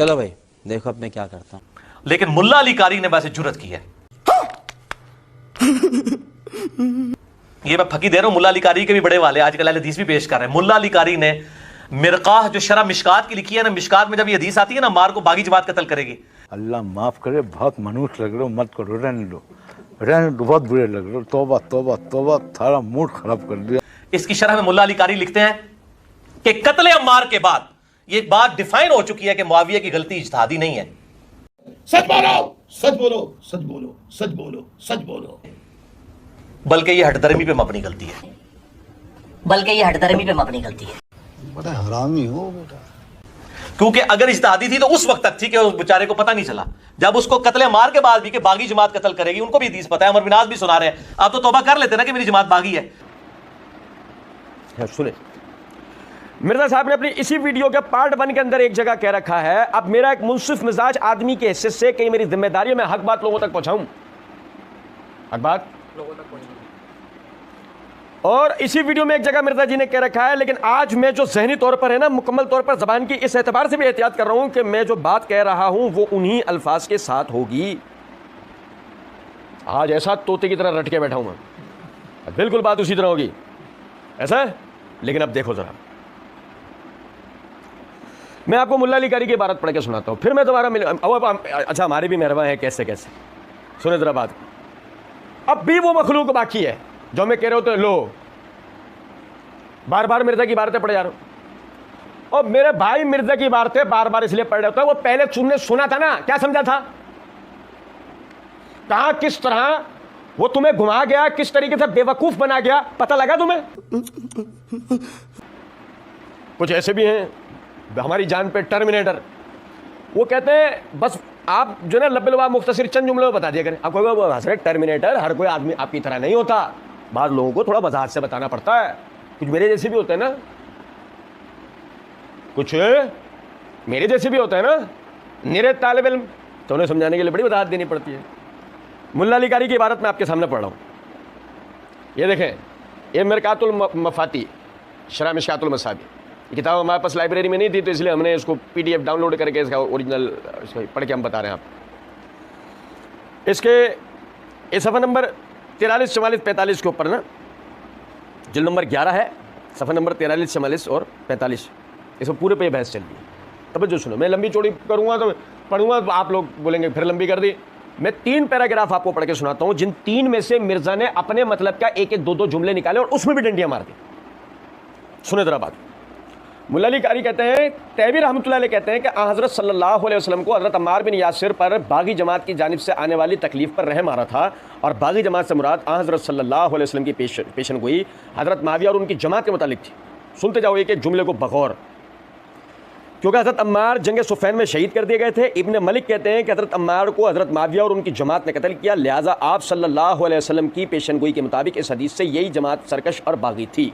चलो भाई देखो अब मैं क्या करता हूँ। लेकिन मुल्ला अली कारी ने वैसे जुर्रत की है। ये मैं फकी दे रहा हूं, मुल्ला अली कारी के भी बड़े वाले आजकल अहले हदीस भी पेश कर रहे हैं। मुल्ला अली कारी ने मिरकाह जो शरह मिशकात की लिखी है ना, मिशकात में जब ये हदीस आती है ना, मार को बागी जमात कत्ल करेगी। अल्लाह माफ करे, बहुत मनुष्य लग रहे हो, मत करो, रहने दो, बहुत बुरे लग रहे हो। तौबा तौबा तौबा, सारा मूड खराब कर दिया। इसकी शरह में मुल्ला अली कारी लिखते हैं कि कत्ल अम्मार के बाद ये बात डिफाइन हो चुकी है कि मुआविया की गलती इज्तिहादी नहीं है। सच बोलो, सच बोलो, सच बोलो, सच बोलो, सच बोलो, बल्कि ये हटदर्मी पे मबनी गलती है, बड़ा हरामी हो बेटा। क्योंकि अगर इज्तिहादी थी तो उस वक्त तक थी कि उस बेचारे को पता नहीं चला। जब उसको कत्ले मार के बाद भी कि बागी जमात कत्ल करेगी, उनको भी हदीस पता है, अमर बिन आस भी सुना रहे हैं। आप तो तौबा कर लेते ना कि मेरी जमात बागी है। सुने, मिर्जा साहब ने अपनी इसी वीडियो के पार्ट 1 के अंदर एक जगह कह रखा है, अब मेरा एक मुंसिफ मिजाज आदमी के हिस्से से कहीं मेरी जिम्मेदारी मैं हक बात लोगों तक पहुंचाऊं, हक बात लोगों तक पहुंचाऊं। और इसी वीडियो में एक जगह मिर्जा जी ने कह रखा है, लेकिन आज मैं जो जहनी तौर पर है ना, मुकम्मल तौर पर जबान की इस एतबार से भी एहतियात कर रहा हूं कि मैं जो बात कह रहा हूं वो उन्हीं अल्फाज के साथ होगी। आज ऐसा तोते की तरह रट के बैठा हूं मैं, बिल्कुल बात उसी तरह होगी, ऐसा है। लेकिन अब देखो जरा, मैं आपको मुल्ला अली कारी की इबारत पढ़ के सुनाता हूं, फिर मैं दोबारा अच्छा हमारे भी मेहरबान है, कैसे कैसे सुने जरा बात। अब भी वो मखलूक बाकी है जो मैं कह रहा हूं, तो लो बार बार मिर्जा की इबारतें पढ़े जा रहा हूं। और मेरे भाई मिर्जा की इबारतें बार बार इसलिए पढ़ रहे होता है, वो पहले तुमने सुना था ना, क्या समझा था, कहां किस तरह वो तुम्हें घुमा गया, किस तरीके से बेवकूफ बना गया, पता लगा तुम्हें। कुछ ऐसे भी हैं हमारी जान पे टर्मिनेटर, वो कहते हैं बस आप जो ना लब्बे मुख्तसर चंद जुमलों में बता दिया करें। आप कहोगे टर्मिनेटर हर कोई आदमी आपकी तरह नहीं होता, बाद लोगों को थोड़ा वजाहत से बताना पड़ता है, कुछ मेरे जैसे भी होते हैं ना, कुछ मेरे जैसे भी होते हैं ना निरे तालिब इल्म, तो उन्हें समझाने के लिए बड़ी वजाहत देनी पड़ती है। मुल्ला अली कारी की इबारत मैं आपके सामने पढ़ रहा हूँ, ये देखें, ये मिरकातुल मफाती शरह मिशकातुल मसाबी, ये किताब हमारे पास लाइब्रेरी में नहीं थी, तो इसलिए हमने इसको PDF डाउनलोड करके इसका ओरिजिनल इसको पढ़ के हम बता रहे हैं आप। इसके सफ़ा नंबर 43, 44, 45 के ऊपर ना, जिल्द नंबर 11 है, सफ़ा नंबर 43, 44 और 45, इसमें पूरे पे बहस चल रही है। तब जो सुनो, मैं लंबी चौड़ी करूँगा तो पढ़ूँगा तो आप लोग बोलेंगे फिर लंबी कर दी। मैं 3 पैराग्राफ आपको पढ़ के सुनाता हूँ, जिन 3 में से मिर्ज़ा ने अपने मतलब का एक एक 2 जुमले निकाले और उसमें भी डंडियाँ मार दी। सुने जरा बात। मुल्ला अली कारी कहते हैं, तैबी रहमतुल्लाह अलैह कहते हैं कि हज़रत सल्लल्लाहु अलैहि वसल्लम को हज़रत अम्मार बिन यासिर पर बागी जमात की जानिब से आने वाली तकलीफ़ पर रहम आ रहा था, और बागी जमात से मुराद हज़रत सल्लल्लाहु अलैहि वसल्लम की पेशन गोई हज़रत मुआविया और उनकी जमात के मुतालिक थी। सुनते जाओ एक एक जुमले को बगौर, क्योंकि हज़रत अम्मार जंग सुफ़ैन में शहीद कर दिए गए थे। इब्न मलिक कहते हैं कि हज़रत अम्मार को हज़रत मुआविया और उनकी जमात ने कत्ल किया, लिहाजा आप सल्लल्लाहु अलैहि वसल्लम की पेशन गोई के मुताबिक इस हदीस से यही जमात सरकश और बागी थी।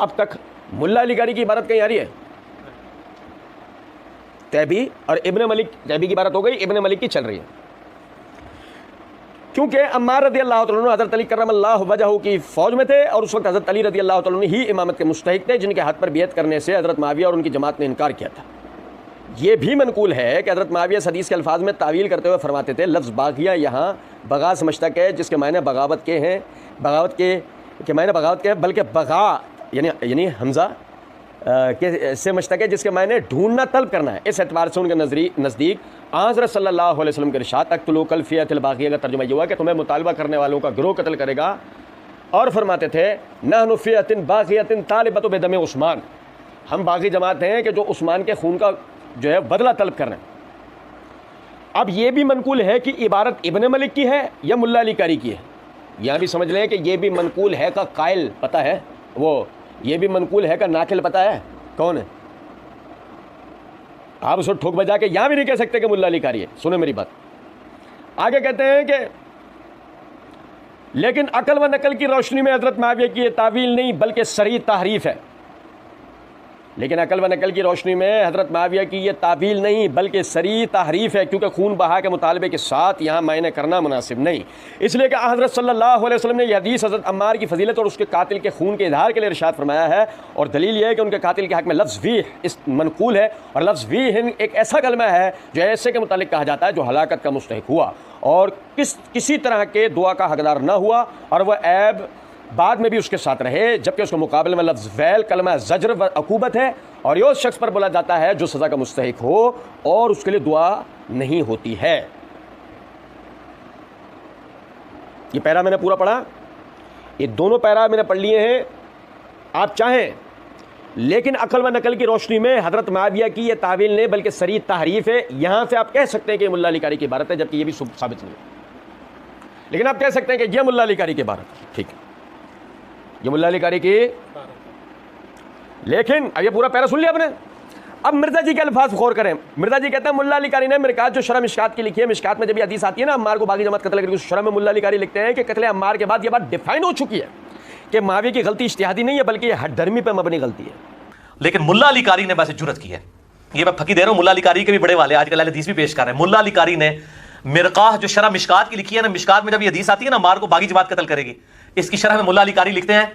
अब तक मुल्ला अली कारी की इबारत कहीं आ रही है? तैबी और इब्न मलिक, तैबी की इबारत हो गई, इब्न मलिक की चल रही है, क्योंकि अम्मार रज़ी अल्लाह तआला अन्हु हज़रत अली करमल्लाहु वजहहु की फ़ौज में थे, और उस वक्त हज़रत अली रज़ी अल्लाह तआला अन्हु ही इमामत के मुस्तहिक़ थे, जिनके हाथ पर बियत करने से हज़रत मुआविया और उनकी जमात ने इनकार किया था। ये भी मनकूल है कि हज़रत मुआविया इस हदीस के अल्फाज में तावील करते हुए फरमाते थे, लफ्ज़ बागिया यहाँ बगा से मुश्तक़ है, जिसके मायने बगावत के हैं, बगावत के मायने बगावत के हैं, बल्कि बगा यानी हमज़ा के से मुश्तक़ है, जिसके मायने ढूंढना तलब करना है। इस एतबार से उनके नज़दीक हज़रत सल्लल्लाहु अलैहि वसल्लम के इरशाद अक़्तुलू कल फ़ियतिल बाग़िया का तर्जुमा ये हुआ कि तुम्हें मुतालबा करने वालों का गिरोह कत्ल करेगा, और फरमाते थे नहनु फ़ियतिन बाग़ियतिन तालिबतु बिदम उस्मान, हम बागी जमात हैं कि जो उस्मान के खून का जो है बदला तलब कर रहे हैं। अब ये भी मनकूल है कि इबारत इब्न मलिक की है या मुल्ला अली कारी की है, यहाँ भी समझ लें कि ये भी मनकूल है का कायल पता है, वो ये भी मनकूल है का नाकिल पता है कौन है? आप उसको ठोक बजा के यहां भी नहीं कह सकते कि मुल्ला अली कारी है। सुने मेरी बात, आगे कहते हैं कि लेकिन अकल व नकल की रोशनी में हजरत मुआविया की तावील नहीं बल्कि सरी तहरीफ है। लेकिन अकल व नकल की रोशनी में हज़रत माविया की ये तावील नहीं बल्कि सरी तहरीफ है, क्योंकि खून बहा के मुतालबे के साथ यहाँ मायने करना मुनासिब नहीं। इसलिए कि हज़रत सल्लल्लाहु अलैहि वसल्लम ने यह हदीस हज़रत अम्मार की फजीलत और उसके कातिल के खून के इजहार के लिए इरशाद फरमाया है, और दलील यह है कि उनके कातिल के हक़ में लफ्ज़ वी इस मनकूल है, और लफ्ज़ वी एक ऐसा कलमा है जो ऐसे के मुतालिक कहा जाता है जो हलाकत का मुस्तहिक हुआ और किसी तरह के दुआ का हकदार न हुआ, और वह ऐब बाद में भी उसके साथ रहे, जबकि उसके मुकाबले में लफ्ज़ वैल कलमा ज़ज्र व अकूबत है, और ये उस शख्स पर बोला जाता है जो सज़ा का मुस्तहिक हो और उसके लिए दुआ नहीं होती है। ये पैरा मैंने पूरा पढ़ा, ये दोनों पैरा मैंने पढ़ लिए हैं। आप चाहें, लेकिन अकल व नकल की रोशनी में हज़रत माविया की ये तावील नहीं बल्कि सरी तहरीफ है। यहाँ से आप कह सकते हैं कि मुल्ला अली कारी की इबारत है, जबकि ये भी साबित नहीं है, लेकिन आप कह सकते हैं कि यह मुल्ला अली कारी की इबारत है। ठीक है, ये मुल्ला अली कारी की, लेकिन अब ये पूरा पैरा सुन लिया आपने। अब मिर्जा जी के अल्फाज गौर करें। मिर्जा जी कहते हैं मुल्ला अली कारी ने मिरकात जो शरह मिशकात की लिखी है, मिशकात में जब ये हदीस आती है ना अम्मार को बागी जमात कत्ल करके, उस शरह में मुल्ला अली कारी लिखते हैं कि कत्ल अम्मार के बाद ये बात डिफाइन हो चुकी है कि माविया की गलती इज्तिहादी नहीं है बल्कि ये हठधर्मी पर मबनी गलती है। लेकिन मुल्ला अली कारी ने वैसे जुर्रत की है, ये मैं फकी दे रहा हूं, मुल्ला अली कारी के भी बड़े वाले आजकल हदीस भी पेश कर रहे हैं। मुल्ला अली कारी ने मिरकाह जो शरह मिशकात की लिखी है ना, मिशकात में जब ये हदीस आती है ना अम्मार को बागी जमात कत्ल करेगी, इसकी शरह में मुल्ला अली कारी लिखते हैं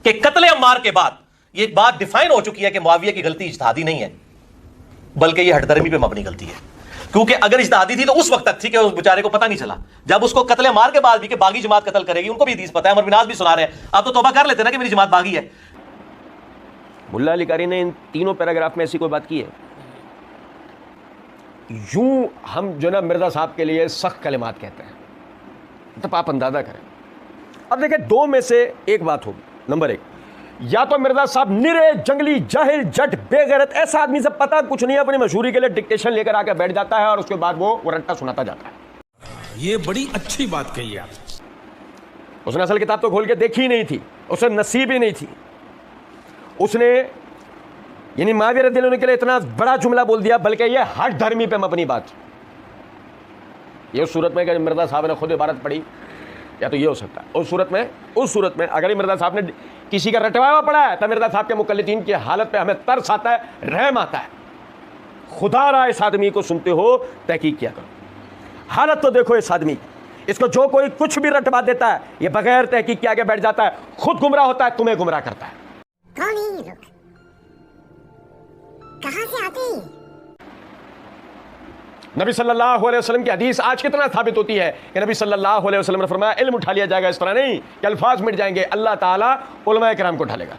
कि कत्ल अम्मार के बाद ये बात डिफाइन हो चुकी है कि मुआविया की गलती इज्तिहादी नहीं है बल्कि ये हठधर्मी पे मबनी गलती है। क्योंकि अगर इज्तिहादी थी तो उस वक्त तक थी कि उस बेचारे को पता नहीं चला, जब उसको कत्ल अम्मार के बाद भी कि बागी जमात कत्ल करेगी, उनको भी हदीस पता है, अमर बिन आस भी सुना रहे हैं। अब तो तौबा कर लेते ना कि मेरी जमात बागी है। मुल्ला अली कारी ने इन तीनों पैराग्राफ में ऐसी कोई बात की है? यूं हम जो ना मिर्जा साहब के लिए सख्त कलिमात कहते हैं, तब आप अंदाजा करें। अब देखें, दो में से एक बात होगी। नंबर एक, या तो मिर्जा साहब निरे जंगली जाहिल जट बेगैरत ऐसा आदमी से पता कुछ नहीं, अपनी मशहूरी के लिए डिक्टेशन लेकर आकर बैठ जाता है और उसके बाद वो रट्टा सुनाता जाता है। ये बड़ी अच्छी बात कही आप। उसने असल किताब तो खोल के देखी ही नहीं थी, उसे नसीब ही नहीं थी। उसने यानी माविया रज़ियल्लाहु अन्हु के लिए इतना बड़ा जुमला बोल दिया, बल्कि ये हठ धर्मी पे मबनी बात। ये उस सूरत में कि मिर्जा साहब ने खुद इबारत पढ़ी, या तो ये हो सकता है उस सूरत में अगर मिर्जा साहब ने किसी का रटवाया हुआ पड़ा है तो मिर्जा साहब के मुकल्लिदीन की हालत पे हमें तरस आता है, रहम आता है। खुदा रहा इस आदमी को सुनते हो, तहकीक किया करो, हालत तो देखो इस आदमी। इसको जो कोई कुछ भी रटवा देता है, ये बगैर तहकीक के आगे बैठ जाता है, खुद गुमराह होता है, तुम्हें गुमराह करता है। कौन है ये लोग? कहां से आते हैं? नबी सल्लल्लाहु अलैहि वसल्लम की हदीस आज कितना साबित होती है कि नबी सल्लल्लाहु अलैहि वसल्लम ने फरमाया इल्म उठा लिया जाएगा, इस तरह नहीं कि अल्फाज मिट जाएंगे, अल्लाह ताला उलमा किराम को उठालेगा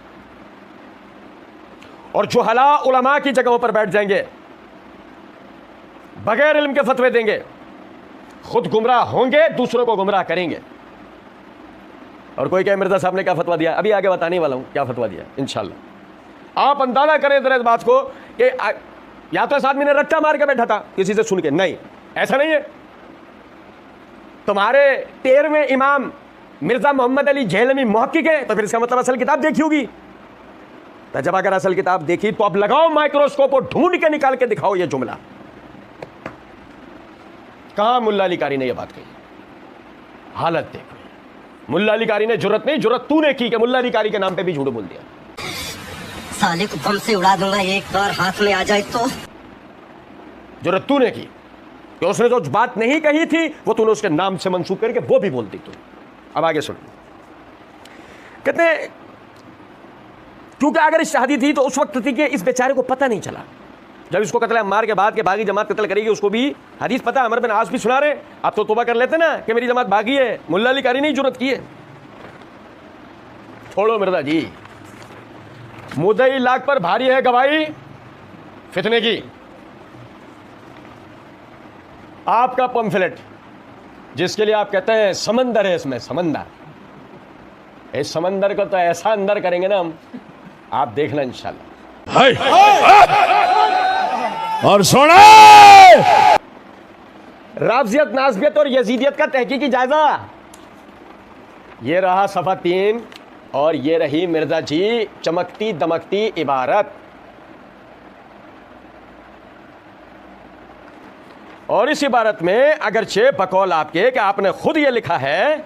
और जुहला उलमा की जगहों पर बैठ जाएंगे, बगैर इल्म के फतवे देंगे, खुद गुमराह होंगे, दूसरों को गुमराह करेंगे। और कोई कहे मिर्जा साहब ने क्या फतवा दिया, अभी आगे बताने वाला हूं क्या फतवा दिया इंशाल्लाह। आप अंदाजा करें जरा इस बात को कि या तो इस आदमी ने रट्टा मार के बैठा था किसी से सुन के, नहीं, ऐसा नहीं है। तुम्हारे 13वें इमाम मिर्जा मोहम्मद अली जेहलवी मुहक्किक है, तो फिर इसका मतलब असल किताब देखी होगी। तो जब अगर असल किताब देखी तो अब लगाओ माइक्रोस्कोप और ढूंढ के निकाल के दिखाओ ये जुमला। कहां मुल्ला अली कारी ने यह बात कही? हालत देखो। मुल्ला अली कारी ने जुर्रत नहीं, जुर्रत तूने की कि मुल्ला अली कारी के नाम पे भी झूठ बोल दिया। साले को बम से उड़ा दूंगा एक बार हाथ में आ जाए तो। जुर्रत तूने की कि उसने जो बात नहीं कही थी वो तूने उसके नाम से मंसूब करके वो भी बोल दी तू। अब आगे सुन, कहते हैं क्योंकि अगर इज्तिहादी थी तो उस वक्त थी कि इस बेचारे को पता नहीं चला, जब इसको कत्ल अम्मार के बाद के बागी जमात कत्ल करेगी, उसको भी हदीस पता, अमर बिन आस भी सुना रहे। आप तो तौबा कर लेते ना कि मेरी जमात बागी है, मुल्ला अली कारी नहीं जुर्रत की है। छोड़ो मिर्जा जी, मुद्दई लाख पर भारी है गवाही फितने की। आपका पंफलेट जिसके लिए आप कहते हैं समंदर है, इसमें समंदर, इस समंदर को तो ऐसा अंदर करेंगे ना हम, आप देखना इंशाल्लाह। और सुना राफजियत, नासबियत और यजीदियत का तहकीकी जायजा। ये रहा सफ़ा 3 और ये रही मिर्जा जी चमकती दमकती इबारत। और इस इबारत में अगरचे बकौल आपके कि आपने खुद ये लिखा है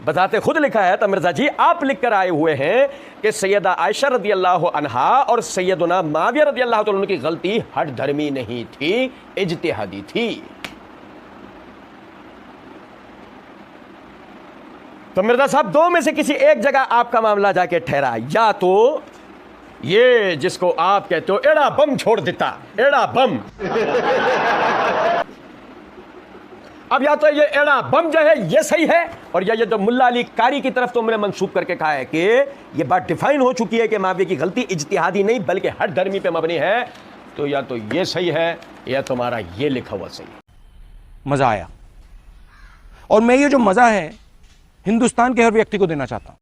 बताते खुद लिखा है। तो मिर्जा जी आप लिख कर आए हुए हैं कि सैयदा आयशा रदी अल्लाह अन्हा और सैयदना माविया रदी अल्लाह तआला की गलती हट धर्मी नहीं थी, इज्तिहादी थी। तो मिर्जा साहब दो में से किसी एक जगह आपका मामला जाके ठहरा, या तो ये जिसको आप कहते हो एड़ा बम छोड़ देता, एड़ा बम अब या तो ये एड़ा बम जो है ये सही है, और या ये जो मुल्ला अली कारी की तरफ तो मैंने मंसूब करके कहा है कि ये बात डिफाइन हो चुकी है कि माविया की गलती इज्तिहादी नहीं बल्कि हट धर्मी पे मबनी है, तो या तो ये सही है या तुम्हारा ये लिखा हुआ सही है। मजा आया, और मैं ये जो मजा है हिंदुस्तान के हर व्यक्ति को देना चाहता हूं।